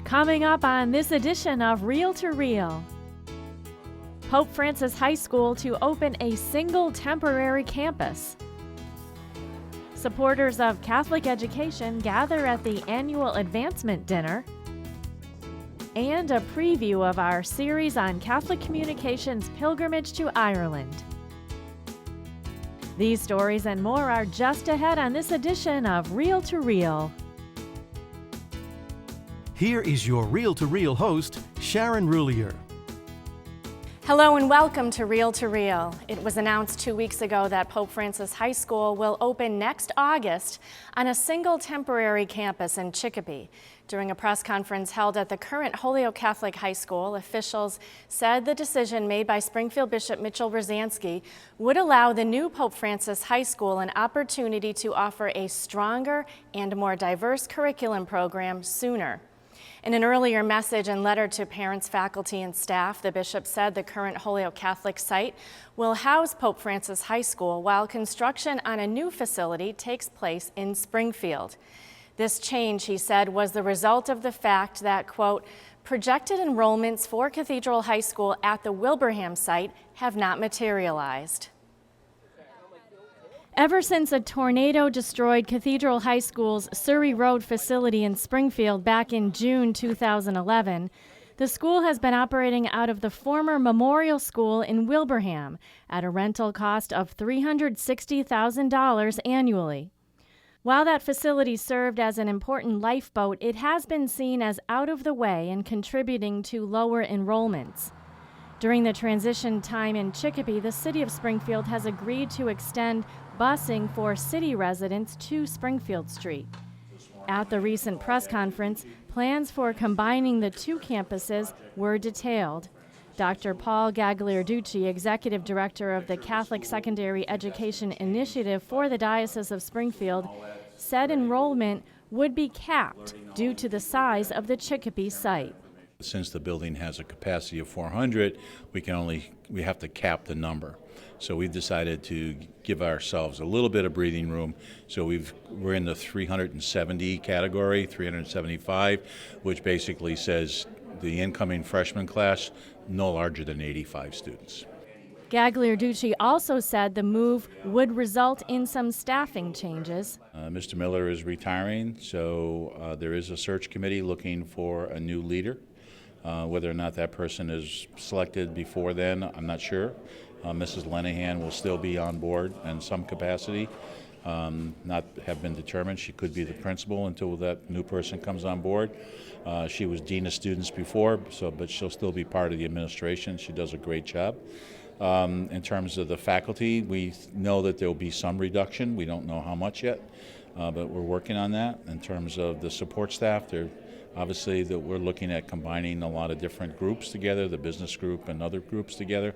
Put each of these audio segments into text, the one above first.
Coming up on this edition of Reel to Reel. Pope Francis High School to open a single temporary campus. Supporters of Catholic education gather at the annual advancement dinner. And a preview of our series on Catholic communications pilgrimage to Ireland. These stories and more are just ahead on this edition of Reel to Reel. Here is your Reel to Reel host, Sharon Roulier. Hello and welcome to Reel to Reel. It was announced 2 weeks ago that Pope Francis High School will open next August on a single temporary campus in Chicopee. During a press conference held at the current Holyoke Catholic High School, officials said the decision made by Springfield Bishop Mitchell Brzezinski would allow the new Pope Francis High School an opportunity to offer a stronger and more diverse curriculum program sooner. In an earlier message and letter to parents, faculty, and staff, the bishop said the current Holyoke Catholic site will house Pope Francis High School while construction on a new facility takes place in Springfield. This change, he said, was the result of the fact that, quote, projected enrollments for Cathedral High School at the Wilbraham site have not materialized. Ever since a tornado destroyed Cathedral High School's Surrey Road facility in Springfield back in June 2011, the school has been operating out of the former Memorial School in Wilbraham at a rental cost of $360,000 annually. While that facility served as an important lifeboat, it has been seen as out of the way and contributing to lower enrollments. During the transition time in Chicopee, the city of Springfield has agreed to extend busing for city residents to Springfield Street. At the recent press conference, plans for combining the two campuses were detailed. Dr. Paul Gagliarducci, Executive Director of the Catholic Secondary Education Initiative for the Diocese of Springfield, said enrollment would be capped due to the size of the Chicopee site. Since the building has a capacity of 400, we have to cap the number. So we've decided to give ourselves a little bit of breathing room. So we're in the 370 category, 375, which basically says the incoming freshman class no larger than 85 students. Gagliarducci also said the move would result in some staffing changes. Mr. Miller is retiring, so there is a search committee looking for a new leader. Whether or not that person is selected before then, I'm not sure. Mrs. Lenahan will still be on board in some capacity. Not have been determined. She could be the principal until that new person comes on board. She was dean of students before, but she'll still be part of the administration. She does a great job. In terms of the faculty, we know that there will be some reduction. We don't know how much yet, but we're working on that. In terms of the support staff, obviously that we're looking at combining a lot of different groups together, the business group and other groups together.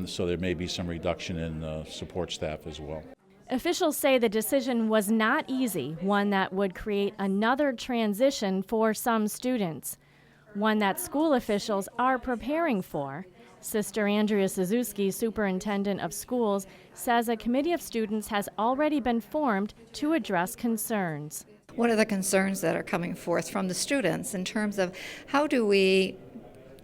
So there may be some reduction in support staff as well. Officials say the decision was not easy, one that would create another transition for some students, one that school officials are preparing for. Sister Andrea Suzuki, superintendent of schools, says a committee of students has already been formed to address concerns. What are the concerns that are coming forth from the students in terms of how do we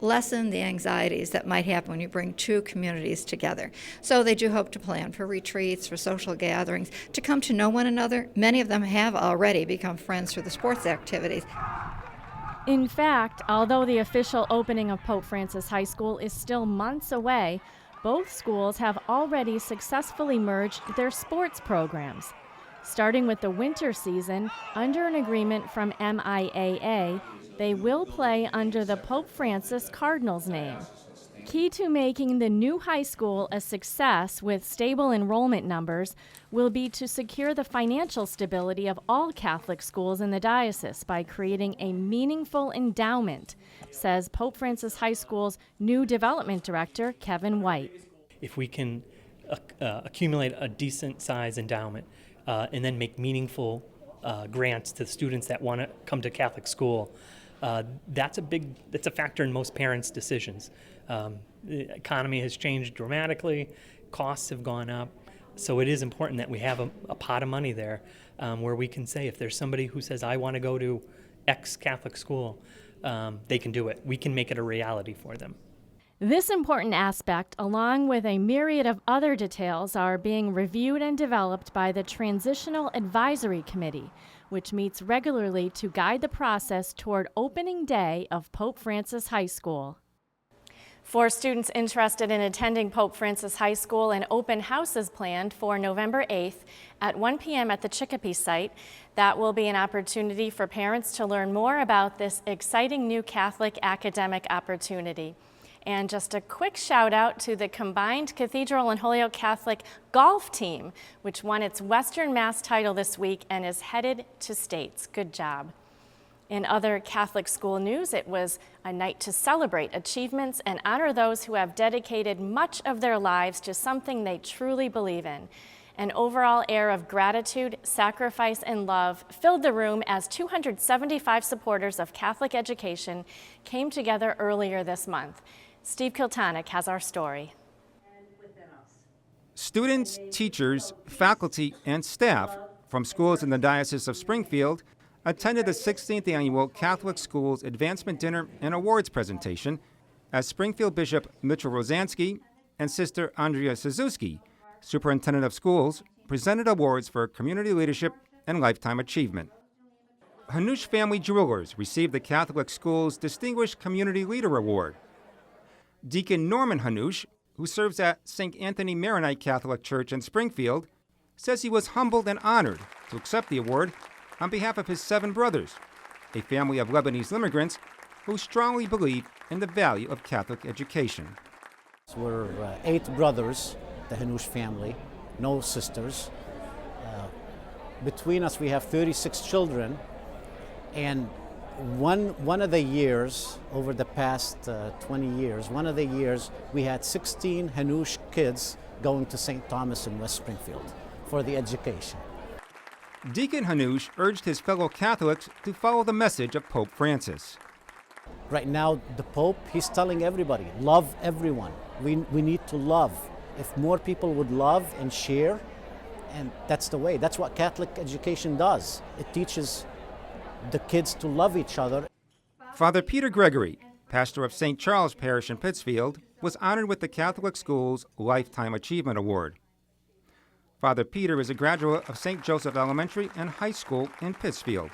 lessen the anxieties that might happen when you bring two communities together? So they do hope to plan for retreats, for social gatherings, to come to know one another. Many of them have already become friends through the sports activities. In fact, although the official opening of Pope Francis High School is still months away, both schools have already successfully merged their sports programs. Starting with the winter season, under an agreement from MIAA, they will play under the Pope Francis Cardinals name. Key to making the new high school a success with stable enrollment numbers will be to secure the financial stability of all Catholic schools in the diocese by creating a meaningful endowment, says Pope Francis High School's new development director, Kevin White. If we can accumulate a decent size endowment and then make meaningful grants to students that want to come to Catholic school, that's a factor in most parents' decisions. The economy has changed dramatically, costs have gone up, so it is important that we have a pot of money there where we can say if there's somebody who says, I want to go to X Catholic school, they can do it. We can make it a reality for them. This important aspect, along with a myriad of other details, are being reviewed and developed by the Transitional Advisory Committee, which meets regularly to guide the process toward opening day of Pope Francis High School. For students interested in attending Pope Francis High School, an open house is planned for November 8th at 1 p.m. at the Chicopee site. That will be an opportunity for parents to learn more about this exciting new Catholic academic opportunity. And just a quick shout out to the combined Cathedral and Holyoke Catholic golf team, which won its Western Mass title this week and is headed to states. Good job. In other Catholic school news, it was a night to celebrate achievements and honor those who have dedicated much of their lives to something they truly believe in. An overall air of gratitude, sacrifice, and love filled the room as 275 supporters of Catholic education came together earlier this month. Steve Kiltonick has our story. Students, teachers, faculty, and staff from schools in the Diocese of Springfield attended the 16th Annual Catholic Schools Advancement Dinner and Awards presentation as Springfield Bishop Mitchell Rosansky and Sister Andrea Suzuki, Superintendent of Schools, presented awards for community leadership and lifetime achievement. Hanush Family Jewelers received the Catholic Schools Distinguished Community Leader Award. Deacon Norman Hanush, who serves at St. Anthony Maronite Catholic Church in Springfield, says he was humbled and honored to accept the award on behalf of his 7 brothers, a family of Lebanese immigrants who strongly believe in the value of Catholic education. We're 8 brothers, the Hanush family, no sisters. Between us, we have 36 children, and one of the years, over the past 20 years, one of the years we had 16 Hanush kids going to St. Thomas in West Springfield for the education. Deacon Hanush urged his fellow Catholics to follow the message of Pope Francis. Right now, the Pope, he's telling everybody, love everyone. We need to love. If more people would love and share, and that's the way. That's what Catholic education does. It teaches the kids to love each other. Father Peter Gregory, pastor of St. Charles Parish in Pittsfield, was honored with the Catholic Schools Lifetime Achievement Award. Father Peter is a graduate of St. Joseph Elementary and High School in Pittsfield.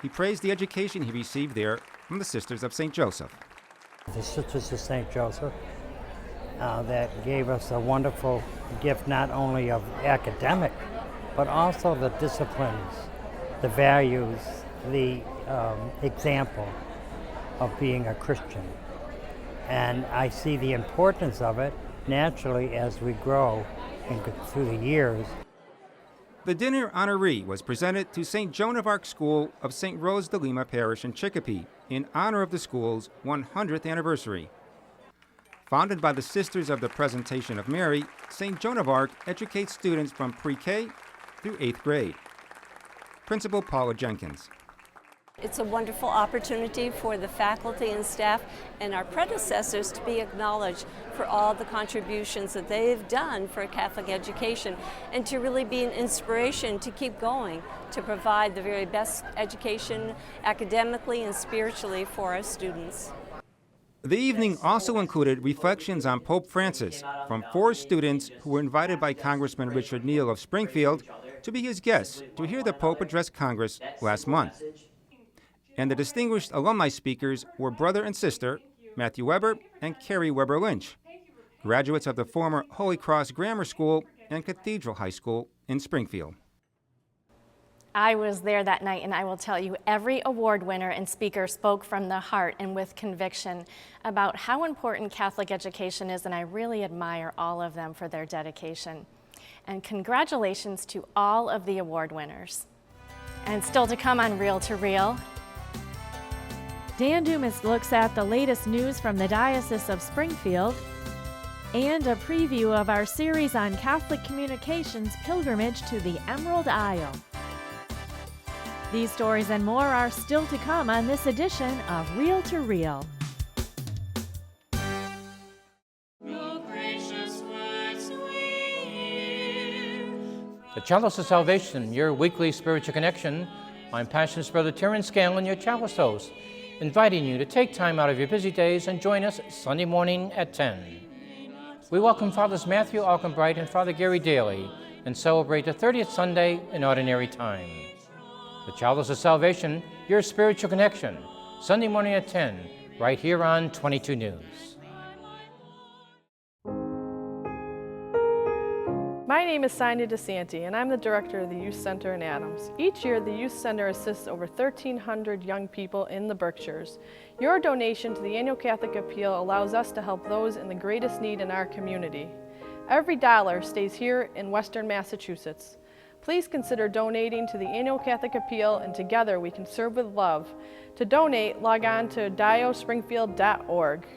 He praised the education he received there from the Sisters of St. Joseph. The Sisters of St. Joseph that gave us a wonderful gift, not only of academic, but also the disciplines, the values, the example of being a Christian. And I see the importance of it naturally as we grow and go through the years. The dinner honoree was presented to St. Joan of Arc School of St. Rose de Lima Parish in Chicopee in honor of the school's 100th anniversary. Founded by the Sisters of the Presentation of Mary, St. Joan of Arc educates students from pre-K through 8th grade. Principal Paula Jenkins. It's a wonderful opportunity for the faculty and staff and our predecessors to be acknowledged for all the contributions that they've done for Catholic education and to really be an inspiration to keep going, to provide the very best education academically and spiritually for our students. The evening also included reflections on Pope Francis from 4 students who were invited by Congressman Richard Neal of Springfield to be his guests to hear the Pope address Congress last month. And the distinguished alumni speakers were brother and sister Matthew Weber and Carrie Weber Lynch, graduates of the former Holy Cross Grammar School and Cathedral High School in Springfield. I was there that night, and I will tell you, every award winner and speaker spoke from the heart and with conviction about how important Catholic education is, and I really admire all of them for their dedication. And congratulations to all of the award winners. And still to come on Reel to Reel, Dan Dumas looks at the latest news from the Diocese of Springfield and a preview of our series on Catholic communications pilgrimage to the Emerald Isle. These stories and more are still to come on this edition of Reel to Reel. The Chalice of Salvation, your weekly spiritual connection. I'm Passionist Brother Terrence Scanlon, your Chalice host. inviting you to take time out of your busy days and join us Sunday morning at 10. We welcome Fathers Matthew Alkenbright and Father Gary Daly and celebrate the 30th Sunday in Ordinary Time. The Childless of Salvation, your spiritual connection, Sunday morning at 10, right here on 22 News. My name is Sonia DeSanti, and I'm the director of the Youth Center in Adams. Each year, the Youth Center assists over 1,300 young people in the Berkshires. Your donation to the Annual Catholic Appeal allows us to help those in the greatest need in our community. Every dollar stays here in Western Massachusetts. Please consider donating to the Annual Catholic Appeal, and together we can serve with love. To donate, log on to diospringfield.org.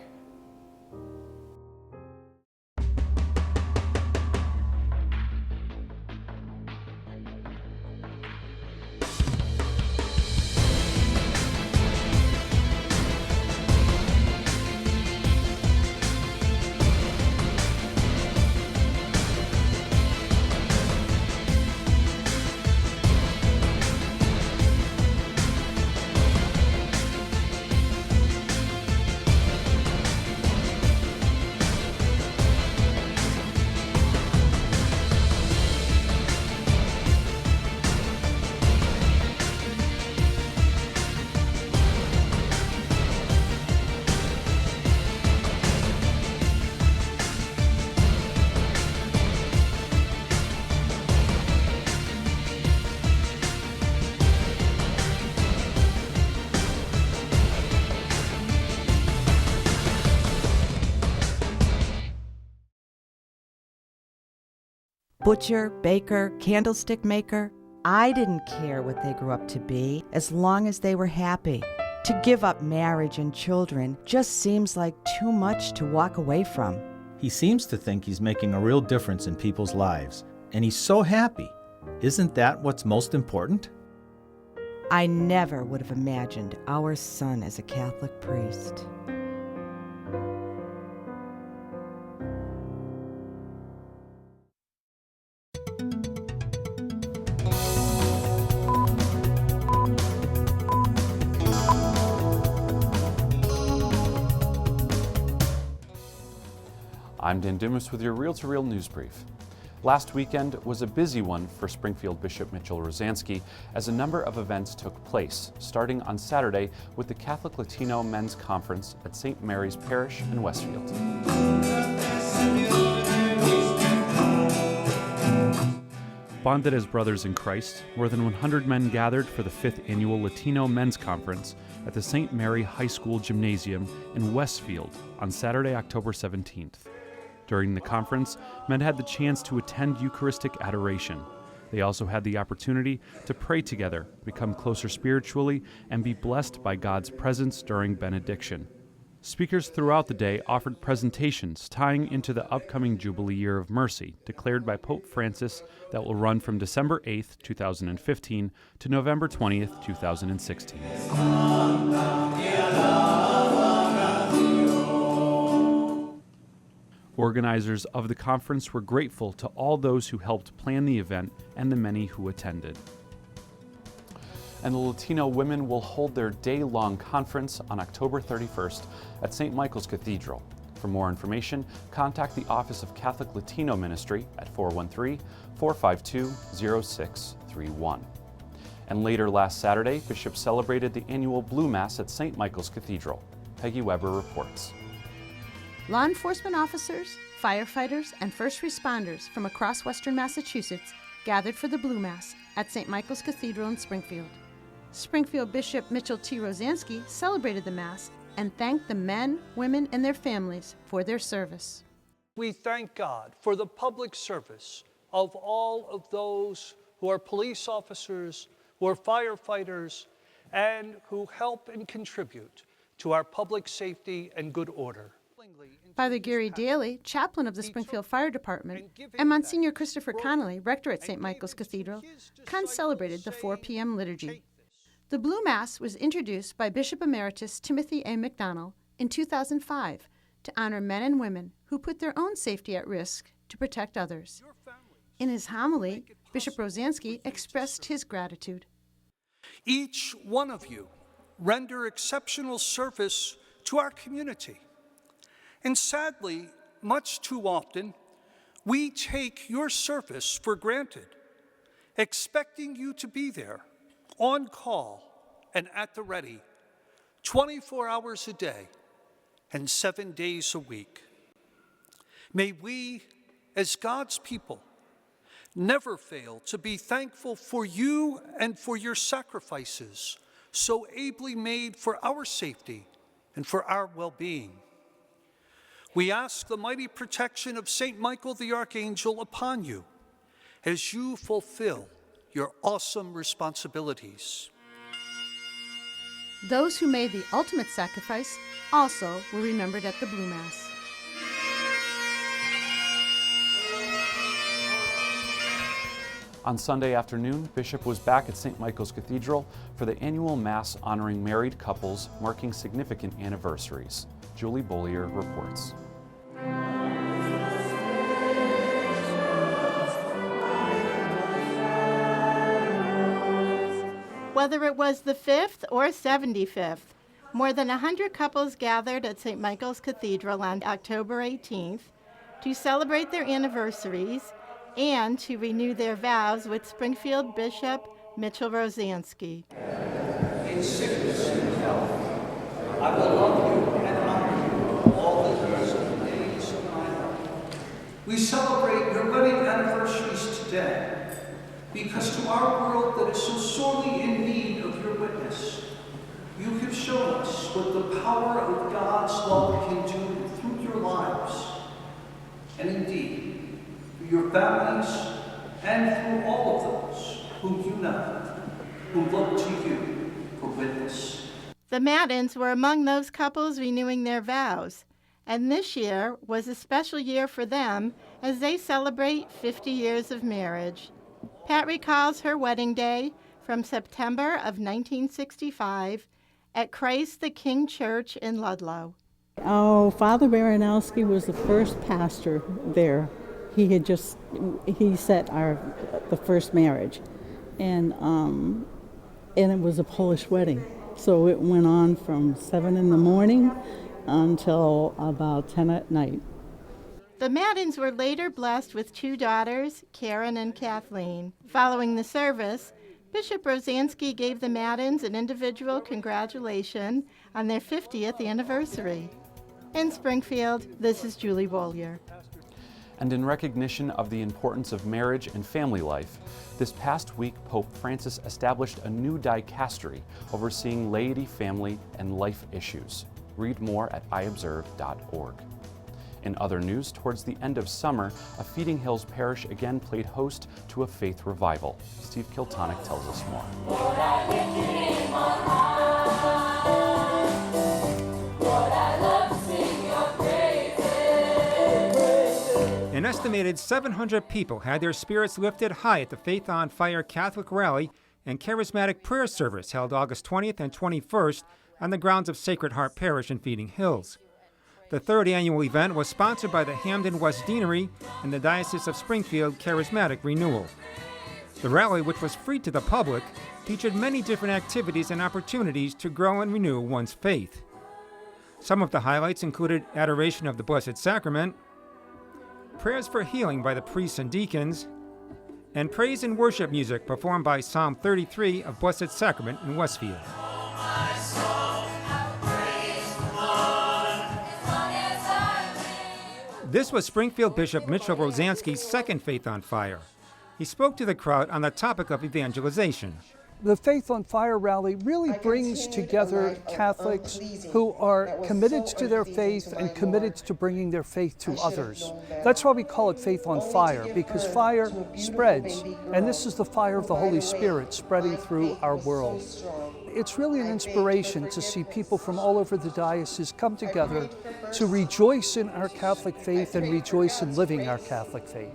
Butcher, baker, candlestick maker. I didn't care what they grew up to be as long as they were happy. To give up marriage and children just seems like too much to walk away from. He seems to think he's making a real difference in people's lives, and he's so happy. Isn't that what's most important? I never would have imagined our son as a Catholic priest. I'm Dan Dimas with your Reel to Reel News Brief. Last weekend was a busy one for Springfield Bishop Mitchell Rosansky as a number of events took place, starting on Saturday with the Catholic Latino Men's Conference at St. Mary's Parish in Westfield. Bonded as brothers in Christ, more than 100 men gathered for the 5th Annual Latino Men's Conference at the St. Mary High School Gymnasium in Westfield on Saturday, October 17th. During the conference, men had the chance to attend Eucharistic adoration. They also had the opportunity to pray together, become closer spiritually, and be blessed by God's presence during benediction. Speakers throughout the day offered presentations tying into the upcoming Jubilee Year of Mercy, declared by Pope Francis, that will run from December 8th, 2015 to November 20th, 2016. Organizers of the conference were grateful to all those who helped plan the event and the many who attended. And the Latino women will hold their day-long conference on October 31st at St. Michael's Cathedral. For more information, contact the Office of Catholic Latino Ministry at 413-452-0631. And later last Saturday, Bishop celebrated the annual Blue Mass at St. Michael's Cathedral. Peggy Weber reports. Law enforcement officers, firefighters, and first responders from across Western Massachusetts gathered for the Blue Mass at St. Michael's Cathedral in Springfield. Springfield Bishop Mitchell T. Rosansky celebrated the Mass and thanked the men, women, and their families for their service. We thank God for the public service of all of those who are police officers, who are firefighters, and who help and contribute to our public safety and good order. Father Gary Daly, chaplain of the Springfield Fire Department, and Monsignor Christopher Connolly, rector at St. Michael's Cathedral, celebrated the 4 p.m. liturgy. The Blue Mass was introduced by Bishop Emeritus Timothy A. McDonnell in 2005 to honor men and women who put their own safety at risk to protect others. In his homily, Bishop Rosansky expressed his gratitude. Each one of you render exceptional service to our community. And sadly, much too often, we take your service for granted, expecting you to be there, on call and at the ready, 24 hours a day and 7 days a week. May we, as God's people, never fail to be thankful for you and for your sacrifices, so ably made for our safety and for our well-being. We ask the mighty protection of St. Michael the Archangel upon you as you fulfill your awesome responsibilities. Those who made the ultimate sacrifice also were remembered at the Blue Mass. On Sunday afternoon, Bishop was back at St. Michael's Cathedral for the annual Mass honoring married couples marking significant anniversaries. Julie Bollier reports. Whether it was the 5th or 75th, more than 100 couples gathered at St. Michael's Cathedral on October 18th to celebrate their anniversaries and to renew their vows with Springfield Bishop Mitchell Rosansky. In sickness and health, I will love you and honor you all the days of my life. We celebrate your wedding anniversaries today because to our world that is so sorely in need of your witness, you have shown us what the power of God's love can do through your lives, and indeed, through your families and through all of those whom you know, who look to you for witness. The Maddens were among those couples renewing their vows, and this year was a special year for them as they celebrate 50 years of marriage. Pat recalls her wedding day from September of 1965 at Christ the King Church in Ludlow. Oh, Father Baranowski was the first pastor there. He set the first marriage, and it was a Polish wedding. So it went on from 7 in the morning until about 10 at night. The Maddens were later blessed with 2 daughters, Karen and Kathleen. Following the service, Bishop Rosansky gave the Maddens an individual congratulation on their 50th anniversary. In Springfield, this is Julie Bollier. And in recognition of the importance of marriage and family life, this past week Pope Francis established a new dicastery overseeing laity, family, and life issues. Read more at iobserve.org. In other news, towards the end of summer, a Feeding Hills parish again played host to a faith revival. Steve Kiltonick tells us more. An estimated 700 people had their spirits lifted high at the Faith on Fire Catholic Rally and Charismatic Prayer Service held August 20th and 21st on the grounds of Sacred Heart Parish in Feeding Hills. The third annual event was sponsored by the Hamden West Deanery and the Diocese of Springfield Charismatic Renewal. The rally, which was free to the public, featured many different activities and opportunities to grow and renew one's faith. Some of the highlights included adoration of the Blessed Sacrament, prayers for healing by the priests and deacons, and praise and worship music performed by Psalm 33 of Blessed Sacrament in Westfield. This was Springfield Bishop Mitchell Rosansky's second Faith on Fire. He spoke to the crowd on the topic of evangelization. The Faith on Fire rally really brings together Catholics who are committed to their faith and committed to bringing their faith to others. That's why we call it Faith on Fire, because fire spreads, and this is the fire of the Holy Spirit spreading through our world. It's really an inspiration to see people from all over the diocese come together to rejoice in our Catholic faith and rejoice in living our Catholic faith.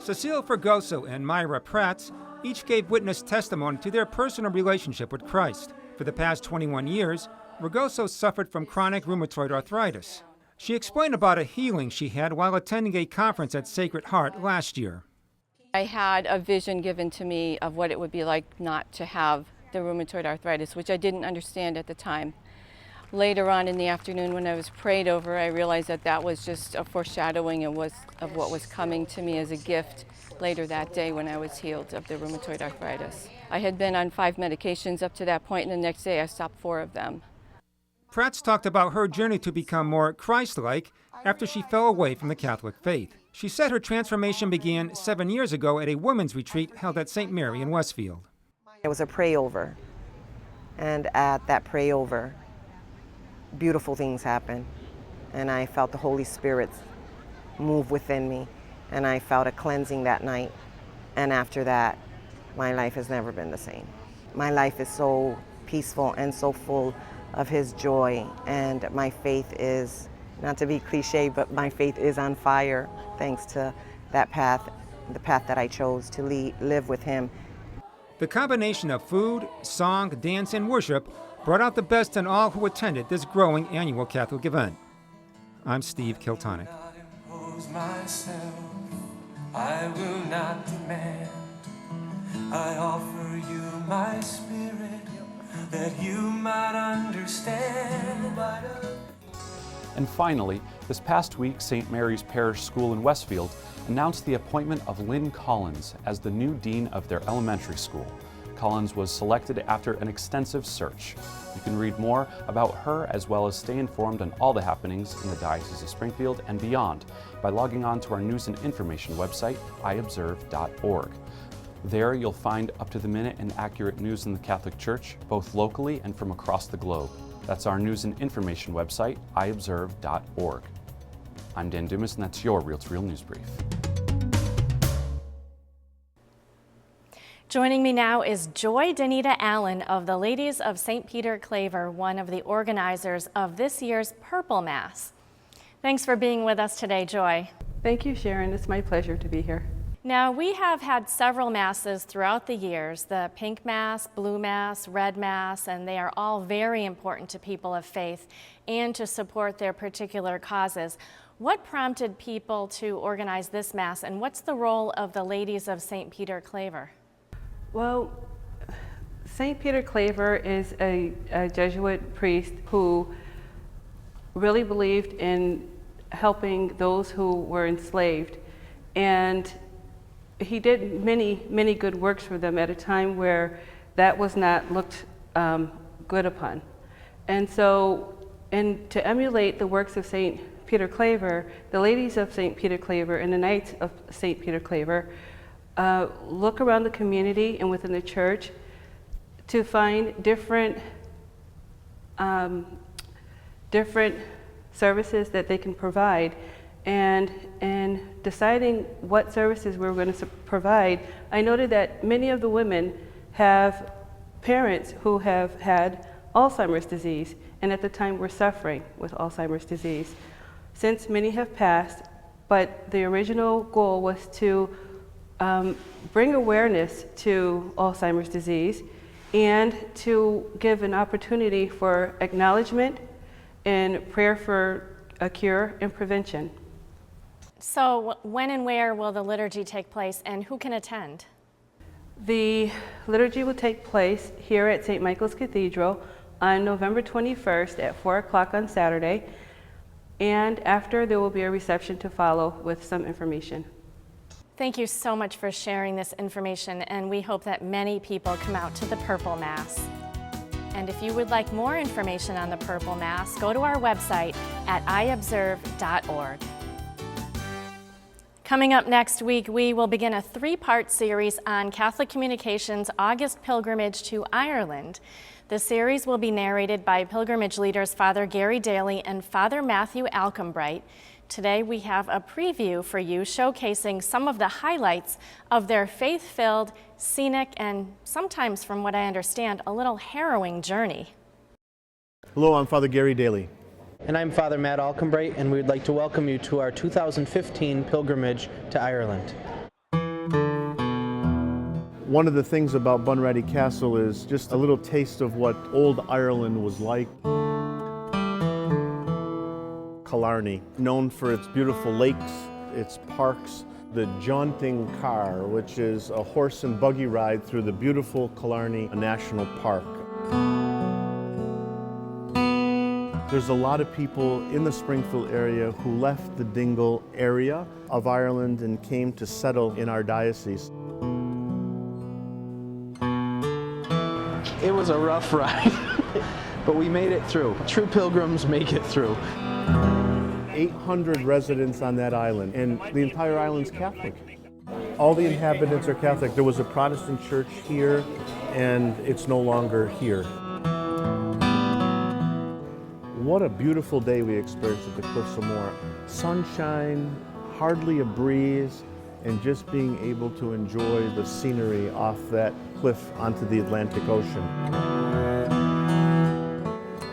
Cecile Fergoso and Myra Prats each gave witness testimony to their personal relationship with Christ. For the past 21 years, Fergoso suffered from chronic rheumatoid arthritis. She explained about a healing she had while attending a conference at Sacred Heart last year. I had a vision given to me of what it would be like not to have the rheumatoid arthritis, which I didn't understand at the time. Later on in the afternoon when I was prayed over, I realized that that was just a foreshadowing of what was coming to me as a gift later that day when I was healed of the rheumatoid arthritis. I had been on 5 medications up to that point, and the next day I stopped 4 of them. Prats talked about her journey to become more Christ-like after she fell away from the Catholic faith. She said her transformation began 7 years ago at a women's retreat held at St. Mary in Westfield. It was a pray over, and at that pray over, beautiful things happened, and I felt the Holy Spirit move within me, and I felt a cleansing that night, and after that, my life has never been the same. My life is so peaceful and so full of His joy, and my faith is, not to be cliche, but my faith is on fire thanks to that path, the path that I chose to live with Him. The combination of food, song, dance, and worship brought out the best in all who attended this growing annual Catholic event. I'm Steve Kiltonic. I will not demand. I offer you my spirit that you might understand. And finally, this past week, St. Mary's Parish School in Westfield announced the appointment of Lynn Collins as the new dean of their elementary school. Collins was selected after an extensive search. You can read more about her as well as stay informed on all the happenings in the Diocese of Springfield and beyond by logging on to our news and information website, iobserve.org. There you'll find up-to-the-minute and accurate news in the Catholic Church, both locally and from across the globe. That's our news and information website, iobserve.org. I'm Dan Dumas, and that's your Reel to Reel News Brief. Joining me now is Joy Danita Allen of the Ladies of St. Peter Claver, one of the organizers of this year's Purple Mass. Thanks for being with us today, Joy. Thank you, Sharon. It's my pleasure to be here. Now, we have had several masses throughout the years, the pink mass, blue mass, red mass, and they are all very important to people of faith and to support their particular causes. What prompted people to organize this mass, and what's the role of the Ladies of St. Peter Claver? Well, St. Peter Claver is a Jesuit priest who really believed in helping those who were enslaved, and he did many good works for them at a time where that was not looked good upon. And so, to emulate the works of St. Peter Claver, the Ladies of St. Peter Claver and the Knights of St. Peter Claver look around the community and within the church to find different services that they can provide. And in deciding what services we were going to provide, I noted that many of the women have parents who have had Alzheimer's disease and at the time were suffering with Alzheimer's disease. Since many have passed, but the original goal was to bring awareness to Alzheimer's disease and to give an opportunity for acknowledgement and prayer for a cure and prevention. So when and where will the liturgy take place, and who can attend? The liturgy will take place here at St. Michael's Cathedral on November 21st at 4 o'clock on Saturday, and after there will be a reception to follow with some information. Thank you so much for sharing this information, and we hope that many people come out to the Purple Mass. And if you would like more information on the Purple Mass, go to our website at iobserve.org. Coming up next week, we will begin a 3-part series on Catholic Communications' August pilgrimage to Ireland. The series will be narrated by pilgrimage leaders Father Gary Daly and Father Matthew Alcombright. Today we have a preview for you showcasing some of the highlights of their faith-filled, scenic, and sometimes, from what I understand, a little harrowing journey. Hello, I'm Father Gary Daly. And I'm Father Matt Alcombright, and we would like to welcome you to our 2015 pilgrimage to Ireland. One of the things about Bunratty Castle is just a little taste of what old Ireland was like. Killarney, known for its beautiful lakes, its parks, The jaunting car, which is a horse and buggy ride through the beautiful Killarney National Park. There's a lot of people in the Springfield area who left the Dingle area of Ireland and came to settle in our diocese. It was a rough ride, but we made it through. True pilgrims make it through. 800 residents on that island, and the entire island's Catholic. All the inhabitants are Catholic. There was a Protestant church here, and it's no longer here. What a beautiful day we experienced at the Cliffs of Moher. Sunshine, hardly a breeze, and just being able to enjoy the scenery off that cliff onto the Atlantic Ocean.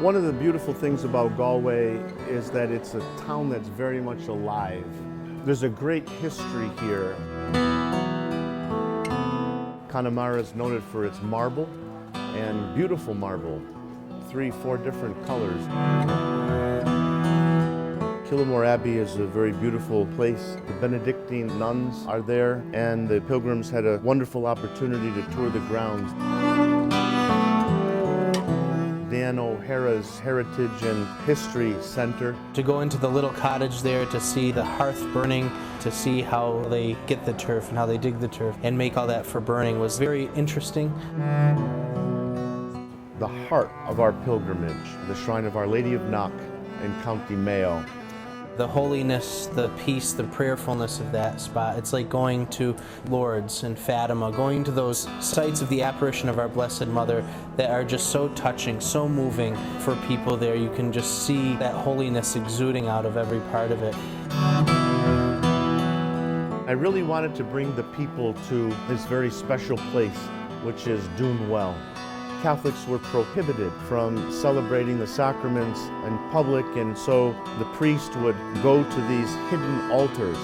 One of the beautiful things about Galway is that it's a town that's very much alive. There's a great history here. Connemara is noted for its marble, and beautiful marble, 3-4 different colors. Killamore Abbey is a very beautiful place. The Benedictine nuns are there, and the pilgrims had a wonderful opportunity to tour the grounds. Dan O'Hara's Heritage and History Center. To go into the little cottage there, to see the hearth burning, to see how they get the turf and how they dig the turf and make all that for burning was very interesting. The heart of our pilgrimage, the Shrine of Our Lady of Knock in County Mayo. The holiness, the peace, the prayerfulness of that spot. It's like going to Lourdes and Fatima, going to those sites of the apparition of our Blessed Mother that are just so touching, so moving for people there. You can just see that holiness exuding out of every part of it. I really wanted to bring the people to this very special place, which is Doonwell. Catholics were prohibited from celebrating the sacraments in public, and so the priest would go to these hidden altars.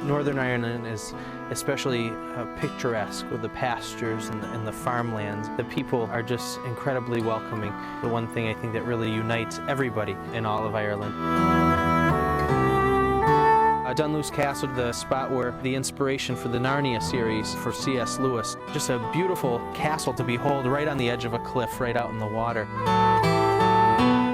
Northern Ireland is especially picturesque with the pastures and the farmlands. The people are just incredibly welcoming. The one thing I think that really unites everybody in all of Ireland. Dunluce Castle, the spot where the inspiration for the Narnia series for C.S. Lewis. Just a beautiful castle to behold right on the edge of a cliff, right out in the water.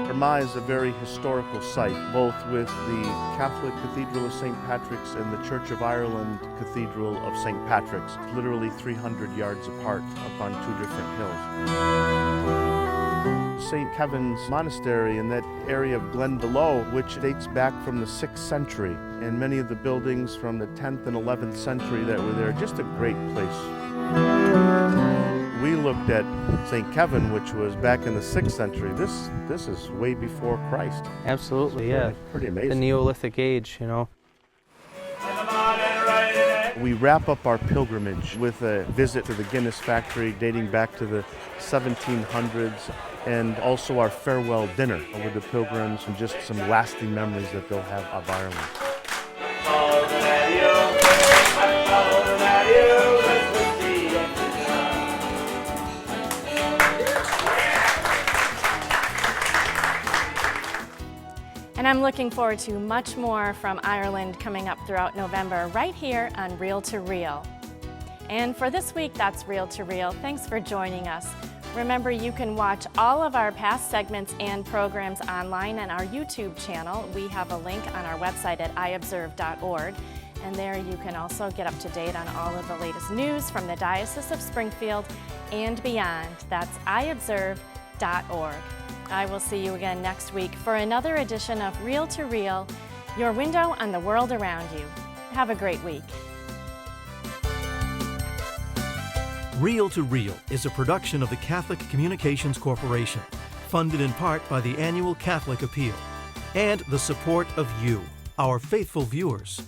Armagh is a very historical site, both with the Catholic Cathedral of St. Patrick's and the Church of Ireland Cathedral of St. Patrick's, literally 300 yards apart up on two different hills. St. Kevin's Monastery in that area of Glenbelow, which dates back from the 6th century, and many of the buildings from the 10th and 11th century that were there. Just a great place. We looked at St. Kevin, which was back in the 6th century. This is way before Christ. Absolutely, yeah. Pretty amazing. The Neolithic age, you know. We wrap up our pilgrimage with a visit to the Guinness factory dating back to the 1700s, and also our farewell dinner with the pilgrims and just some lasting memories that they'll have of Ireland. And I'm looking forward to much more from Ireland coming up throughout November right here on Reel to Reel. And for this week, that's Reel to Reel. Thanks for joining us. Remember, you can watch all of our past segments and programs online on our YouTube channel. We have a link on our website at iobserve.org. And there you can also get up to date on all of the latest news from the Diocese of Springfield and beyond. That's iobserve.org. I will see you again next week for another edition of Reel to Reel, your window on the world around you. Have a great week. Reel to Reel is a production of the Catholic Communications Corporation, funded in part by the annual Catholic Appeal, and the support of you, our faithful viewers.